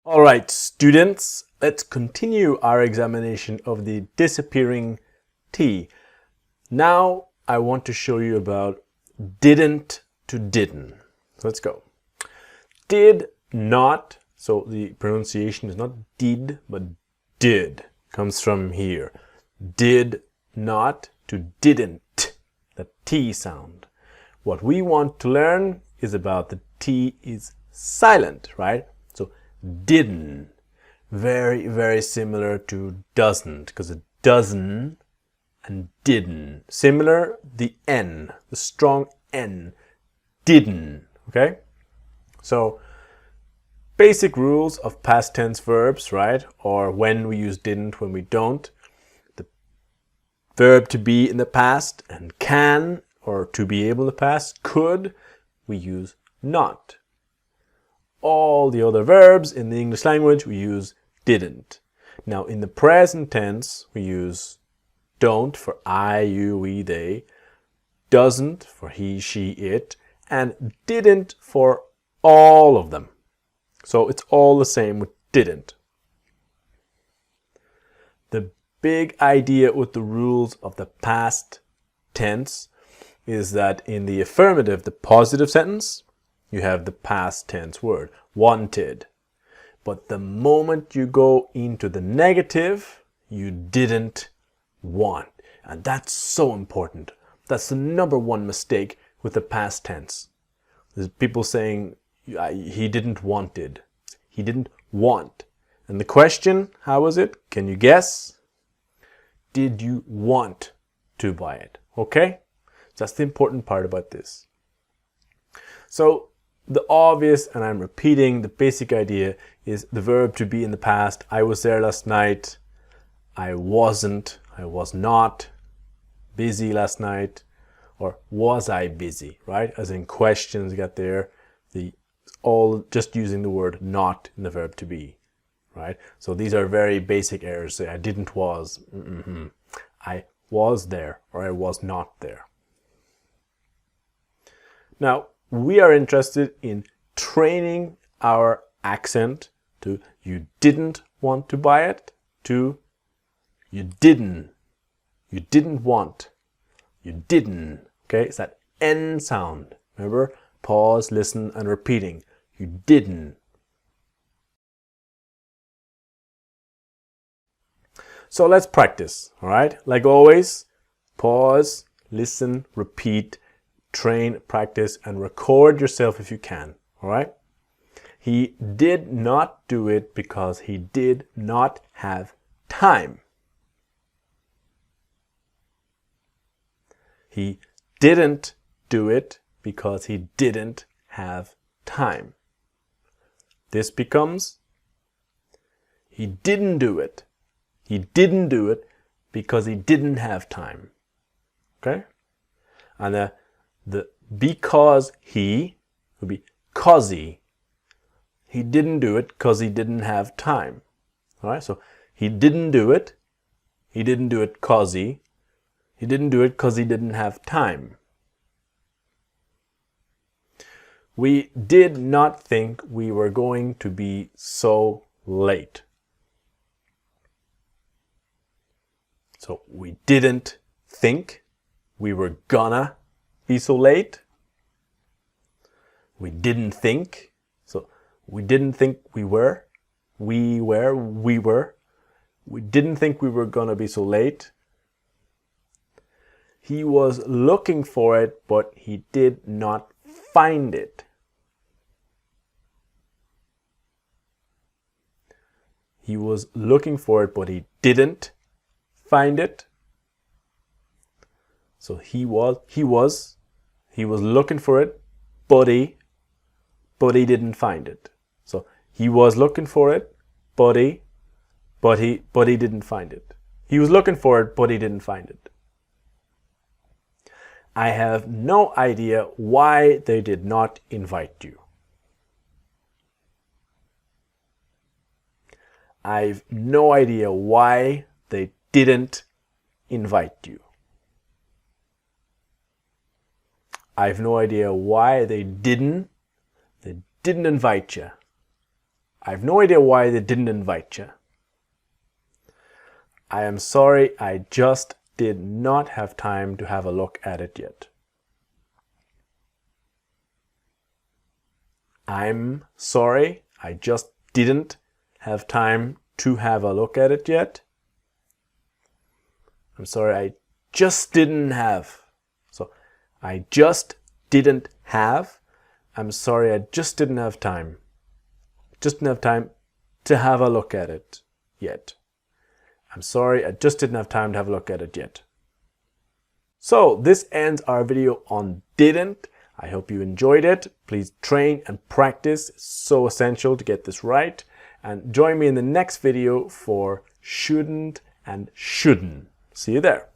All right, students, let's continue our examination of the disappearing T. Now I want to show you about didn't to didn't. Let's go. Did not, so the pronunciation is not did, but did. Comes from here. Did not to didn't, the T sound. What we want to learn is about the T is silent, right? So didn't, very, very similar to doesn't, because a dozen and didn't. Similar, the N, the strong N, didn't, okay? So basic rules of past tense verbs, right? Or when we use didn't, when we don't. The verb to be in the past and can, or to be able in the past, could, we use not. All the other verbs in the English language, we use didn't. Now, in the present tense, we use don't for I, you, we, they, doesn't for he, she, it, and didn't for all of them. So it's all the same with didn't. The big idea with the rules of the past tense is that in the affirmative, the positive sentence, you have the past tense word, wanted. But the moment you go into the negative, you didn't want. And that's so important. That's the number one mistake with the past tense. There's people saying, he didn't wanted. He didn't want. And the question, how was it? Can you guess? Did you want to buy it? Okay? That's the important part about this. So the obvious, and I'm repeating, the basic idea is the verb to be in the past. I was there last night. I wasn't. I was not busy last night. Or was I busy, right? As in questions got there. All just using the word not in the verb to be, right? So these are very basic errors. Say I didn't was. I was there or I was not there. Now, we are interested in training our accent to you didn't want to buy it to you didn't want, you didn't. Okay, it's that N sound. Remember, pause, listen, and repeating. You didn't. So let's practice, all right? Like always, pause, listen, repeat, train, practice, and record yourself if you can, all right? He did not do it because he did not have time. He didn't do it because he didn't have time. This becomes, he didn't do it. He didn't do it because he didn't have time. Okay? And the because he would be cause he didn't do it because he didn't have time. All right? So he didn't do it. He didn't do it cause he didn't do it because he didn't have time. We did not think we were going to be so late. So we didn't think we were gonna be so late. We didn't think. So we didn't think we were. We were. We didn't think we were gonna be so late. He was looking for it, but he did not find it. He was looking for it, but he didn't find it. So he was looking for it, but he didn't find it. So he was looking for it, but he didn't find it. He was looking for it, but he didn't find it. I have no idea why they did not invite you. I've no idea why they didn't invite you. I've no idea why they didn't invite you. I have no idea why they didn't invite you. I am sorry, I just did not have time to have a look at it yet. I'm sorry, I just didn't have time to have a look at it yet. I'm sorry, I just didn't have. So, I just didn't have. I'm sorry, I just didn't have time. Just didn't have time to have a look at it yet. I'm sorry, I just didn't have time to have a look at it yet. So, this ends our video on didn't. I hope you enjoyed it. Please train and practice. It's so essential to get this right. And join me in the next video for shouldn't and shouldn't. See you there.